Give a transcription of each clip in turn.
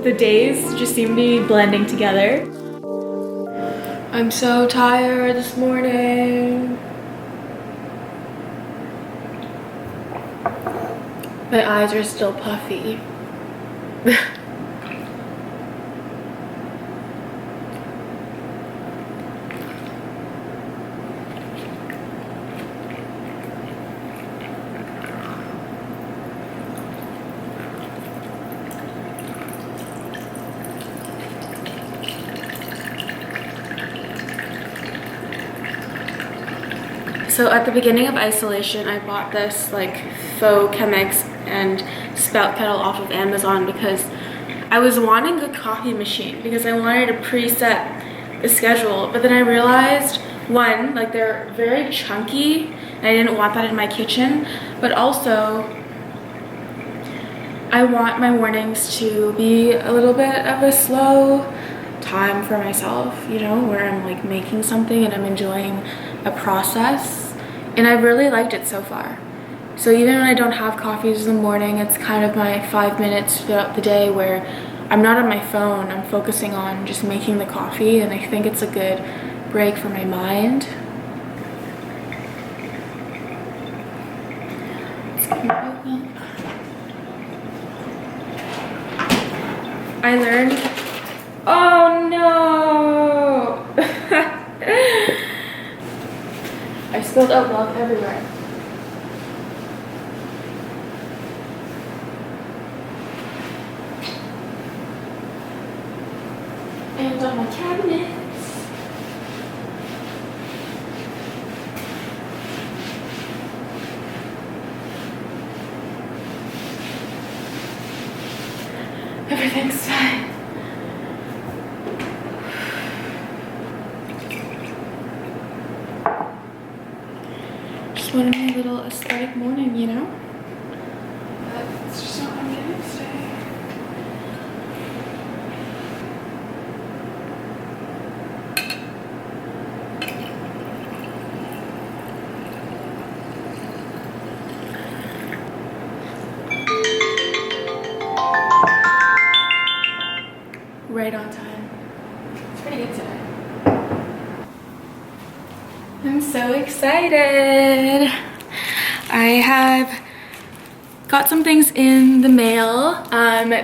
The days just seem to be blending together. I'm so tired this morning. My eyes are still puffy. So at the beginning of isolation, I bought this like faux Chemex and spout kettle off of Amazon because I was wanting a coffee machine because I wanted to preset the schedule. But then I realized, one, like they're very chunky and I didn't want that in my kitchen. But also, I want my mornings to be a little bit of a slow time for myself, you know, where I'm like making something and I'm enjoying a process. And I've really liked it so far. So even when I don't have coffees in the morning, it's kind of my 5 minutes throughout the day where I'm not on my phone, I'm focusing on just making the coffee, and I think it's a good break for my mind. I learned, oh no! I spilled out milk everywhere. And on my cabinets. Everything's fine. Just wanted a little aesthetic morning, you know? But it's just not what I'm getting today. Right on time. It's pretty good today. I'm so excited. I have got some things in the mail.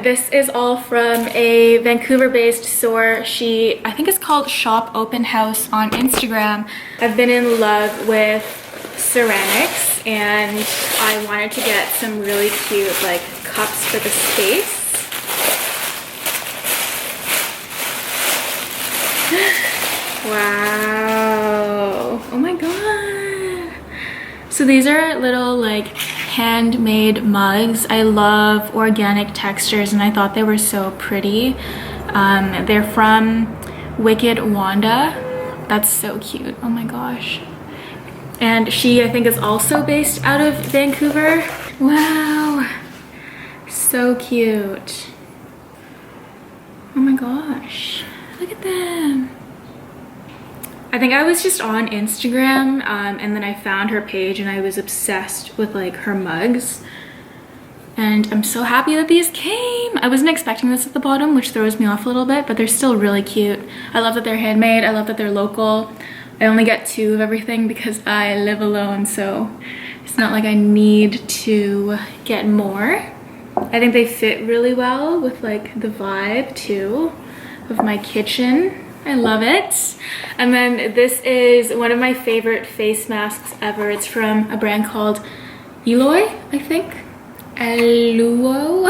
This is all from a Vancouver-based store. I think it's called Shop Open House on Instagram. I've been in love with ceramics and I wanted to get some really cute like cups for the space. Wow, oh my god. So these are little like handmade mugs. I love organic textures and I thought they were so pretty. They're from Wicked Wanda. That's so cute, oh my gosh. And she, I think, is also based out of Vancouver. Wow, so cute. Oh my gosh, look at them. I think I was just on Instagram and then I found her page and I was obsessed with like her mugs. And I'm so happy that these came. I wasn't expecting this at the bottom, which throws me off a little bit, but they're still really cute. I love that they're handmade. I love that they're local. I only get 2 of everything because I live alone, so it's not like I need to get more. I think they fit really well with like the vibe too of my kitchen. I love it. And then this is one of my favorite face masks ever. It's from a brand called Eloy, I think. Eluo.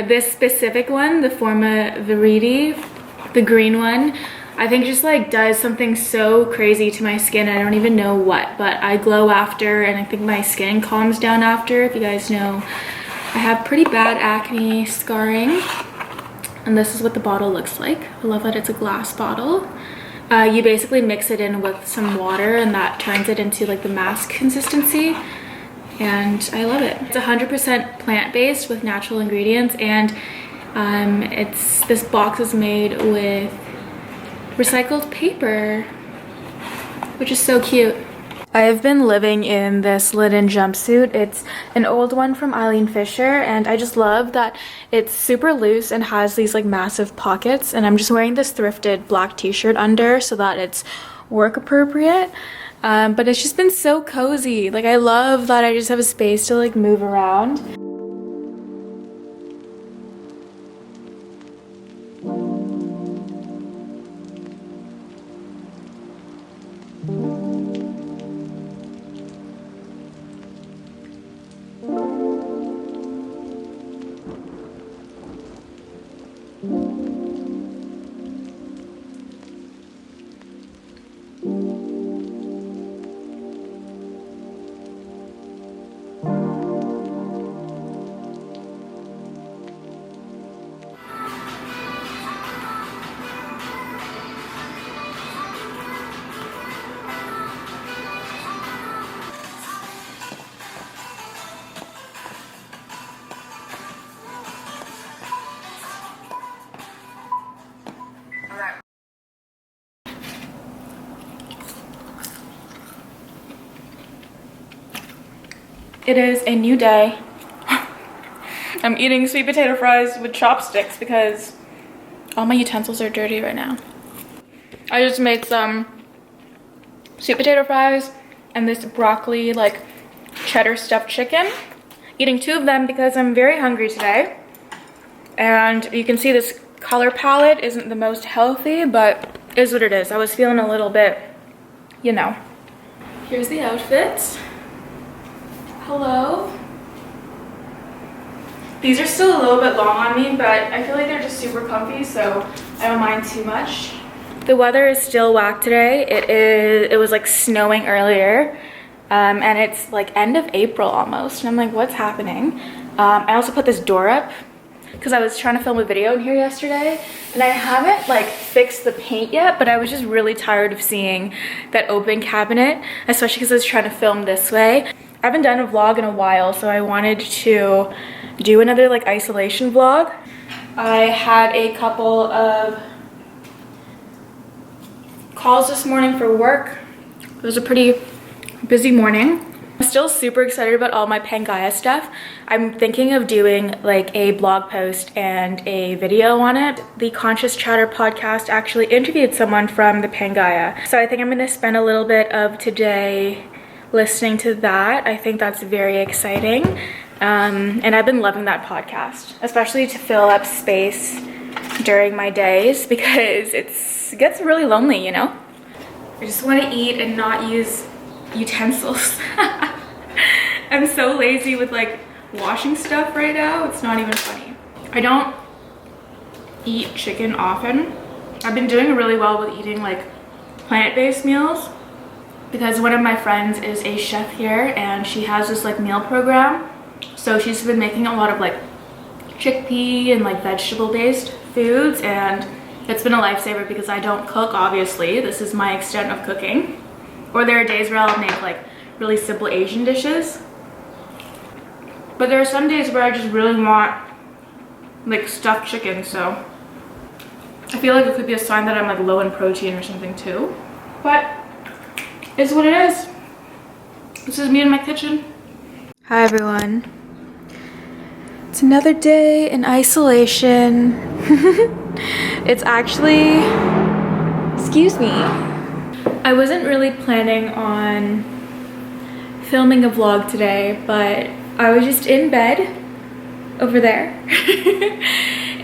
This specific one, the Forma Viridi, the green one, I think just like does something so crazy to my skin. I don't even know what, but I glow after and I think my skin calms down after. If you guys know, I have pretty bad acne scarring. And this is what the bottle looks like. I love that it's a glass bottle. You basically mix it in with some water and that turns it into like the mask consistency. And I love it. It's 100% plant-based with natural ingredients, and this box is made with recycled paper, which is so cute. I've been living in this linen jumpsuit. It's an old one from Eileen Fisher, and I just love that it's super loose and has these like massive pockets, and I'm just wearing this thrifted black t-shirt under so that it's work appropriate. But it's just been so cozy. Like, I love that I just have a space to like move around. It is a new day. I'm eating sweet potato fries with chopsticks because all my utensils are dirty right now. I just made some sweet potato fries and this broccoli like cheddar stuffed chicken. Eating 2 of them because I'm very hungry today. And you can see this color palette isn't the most healthy, but is what it is. I was feeling a little bit, you know. Here's the outfits. Hello. These are still a little bit long on me, but I feel like they're just super comfy, so I don't mind too much. The weather is still whack today. It was like snowing earlier, and it's like end of April almost, and I'm like, what's happening? I also put this door up because I was trying to film a video in here yesterday, and I haven't like fixed the paint yet, but I was just really tired of seeing that open cabinet, especially because I was trying to film this way. I haven't done a vlog in a while, so I wanted to do another like isolation vlog. I had a couple of calls this morning for work. It was a pretty busy morning. I'm still super excited about all my Pangaea stuff. I'm thinking of doing like a blog post and a video on it. The Conscious Chatter podcast actually interviewed someone from the Pangaea, so I think I'm gonna spend a little bit of today listening to that. I think that's very exciting. And I've been loving that podcast, especially to fill up space during my days because it gets really lonely, you know? I just want to eat and not use utensils. I'm so lazy with like washing stuff right now. It's not even funny. I don't eat chicken often. I've been doing really well with eating like plant-based meals, because one of my friends is a chef here and she has this like meal program. So she's been making a lot of like chickpea and like vegetable based foods, and it's been a lifesaver because I don't cook, obviously. This is my extent of cooking. Or there are days where I'll make like really simple Asian dishes. But there are some days where I just really want like stuffed chicken, so I feel like it could be a sign that I'm like low in protein or something too. But it's what it is. This is me in my kitchen. Hi everyone. It's another day in isolation. It's actually, excuse me. I wasn't really planning on filming a vlog today, but I was just in bed over there.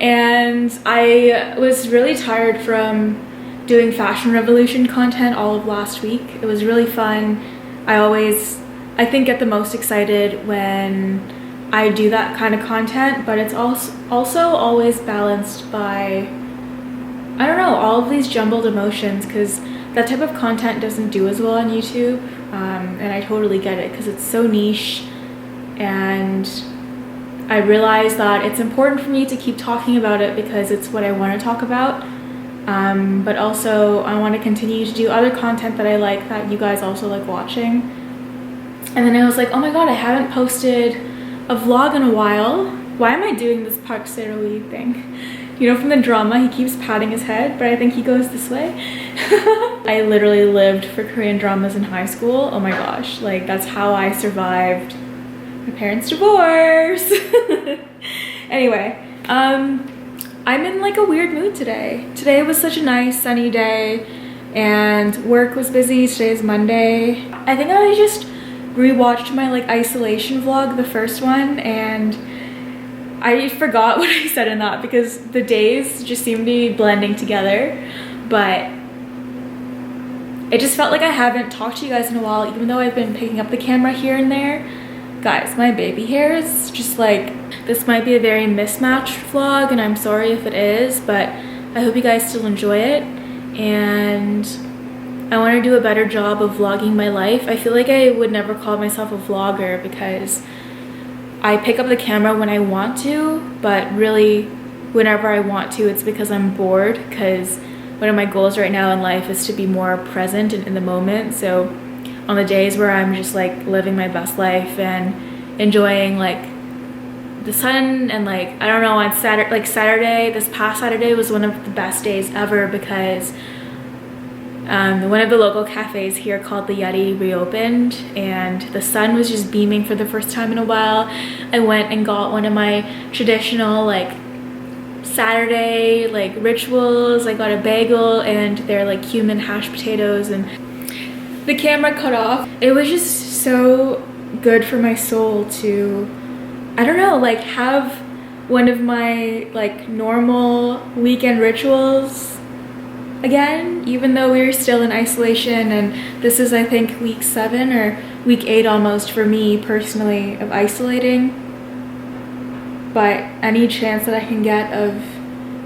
And I was really tired from doing Fashion Revolution content all of last week. It was really fun. I think get the most excited when I do that kind of content, but it's also always balanced by, I don't know, all of these jumbled emotions, because that type of content doesn't do as well on YouTube, and I totally get it because it's so niche, and I realize that it's important for me to keep talking about it because it's what I want to talk about. But also I want to continue to do other content that I like, that you guys also like watching. And then I was like, oh my god, I haven't posted a vlog in a while. Why am I doing this inspiroue thing? You know, from the drama, he keeps patting his head, but I think he goes this way. I literally lived for Korean dramas in high school. Oh my gosh, like that's how I survived my parents' divorce. Anyway, I'm in like a weird mood today. Today was such a nice sunny day and work was busy. Today is Monday. I think I just rewatched my like isolation vlog, the first one, and I forgot what I said in that because the days just seem to be blending together, but it just felt like I haven't talked to you guys in a while, even though I've been picking up the camera here and there. Guys, my baby hair is just like, this might be a very mismatched vlog and I'm sorry if it is, but I hope you guys still enjoy it. And I want to do a better job of vlogging my life. I feel like I would never call myself a vlogger because I pick up the camera when I want to, but really whenever I want to, it's because I'm bored, because one of my goals right now in life is to be more present and in the moment. So on the days where I'm just like living my best life and enjoying like the sun and like, I don't know, on Saturday, this past Saturday was one of the best days ever because one of the local cafes here called the Yeti reopened and the sun was just beaming for the first time in a while. I went and got one of my traditional like Saturday like rituals. I got a bagel and they're like cumin hash potatoes, and the camera cut off. It was just so good for my soul to, I don't know, like have one of my like normal weekend rituals again, even though we were still in isolation. And this is, I think, week 7 or week 8 almost for me personally of isolating. But any chance that I can get of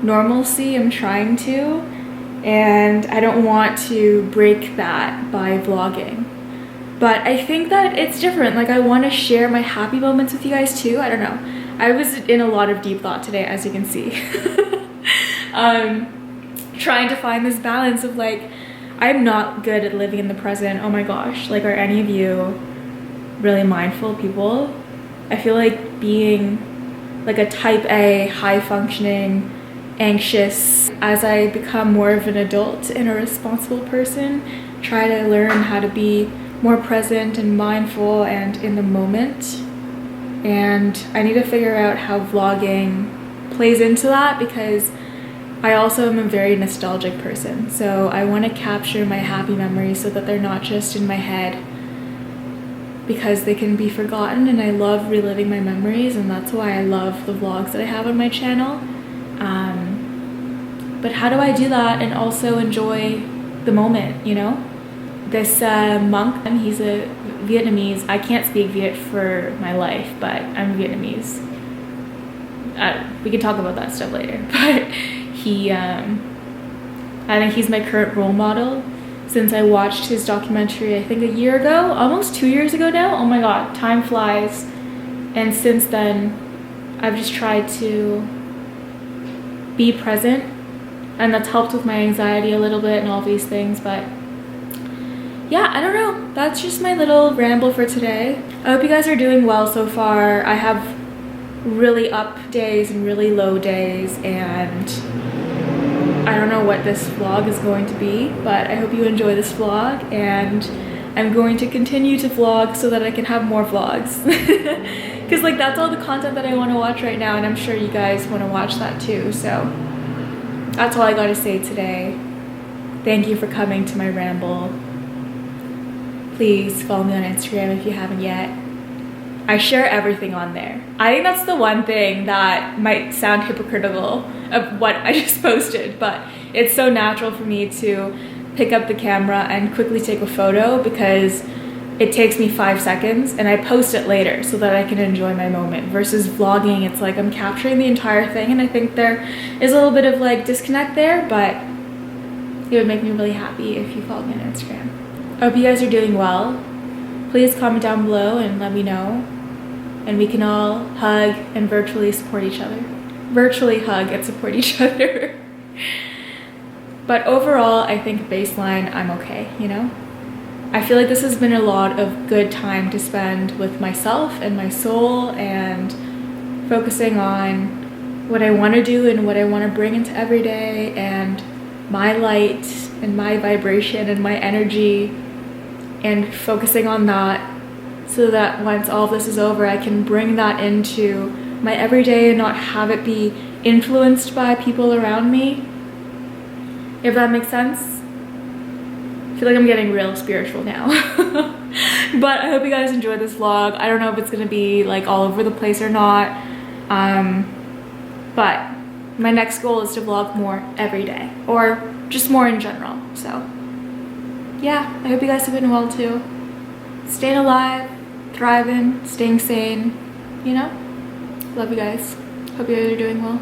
normalcy, I'm trying to. And I don't want to break that by vlogging. But I think that it's different. Like, I want to share my happy moments with you guys too. I don't know. I was in a lot of deep thought today, as you can see. Trying to find this balance of like, I'm not good at living in the present. Oh my gosh. Like, are any of you really mindful people? I feel like being like a type A, high functioning, anxious, as I become more of an adult and a responsible person, try to learn how to be more present and mindful and in the moment. And I need to figure out how vlogging plays into that, because I also am a very nostalgic person. So I want to capture my happy memories so that they're not just in my head, because they can be forgotten, and I love reliving my memories, and that's why I love the vlogs that I have on my channel. But how do I do that and also enjoy the moment, you know? This monk, he's a Vietnamese. I can't speak Viet for my life, but I'm Vietnamese. We can talk about that stuff later. But he, I think he's my current role model since I watched his documentary, I think a year ago, almost 2 years ago now. Oh my God, time flies. And since then, I've just tried to be present, and that's helped with my anxiety a little bit and all these things. But yeah, I don't know. That's just my little ramble for today. I hope you guys are doing well so far. I have really up days and really low days, and I don't know what this vlog is going to be, but I hope you enjoy this vlog, and I'm going to continue to vlog so that I can have more vlogs. Because like, that's all the content that I want to watch right now, and I'm sure you guys want to watch that too. So that's all I gotta say today. Thank you for coming to my ramble. Please follow me on Instagram if you haven't yet. I share everything on there. I think that's the one thing that might sound hypocritical of what I just posted, but it's so natural for me to pick up the camera and quickly take a photo, because it takes me 5 seconds and I post it later so that I can enjoy my moment. Versus vlogging, it's like I'm capturing the entire thing, and I think there is a little bit of like disconnect there, but it would make me really happy if you followed me on Instagram. I hope you guys are doing well. Please comment down below and let me know, and we can all hug and virtually support each other. Virtually hug and support each other. But overall, I think baseline, I'm okay, you know? I feel like this has been a lot of good time to spend with myself and my soul, and focusing on what I want to do and what I want to bring into every day, and my light and my vibration and my energy and focusing on that, so that once all of this is over, I can bring that into my everyday and not have it be influenced by people around me, if that makes sense. I feel like I'm getting real spiritual now. But I hope you guys enjoyed this vlog. I don't know if it's gonna be like all over the place or not, but my next goal is to vlog more every day, or just more in general. So yeah, I hope you guys have been well too. Staying alive, thriving, staying sane, you know? Love you guys. Hope you guys are doing well.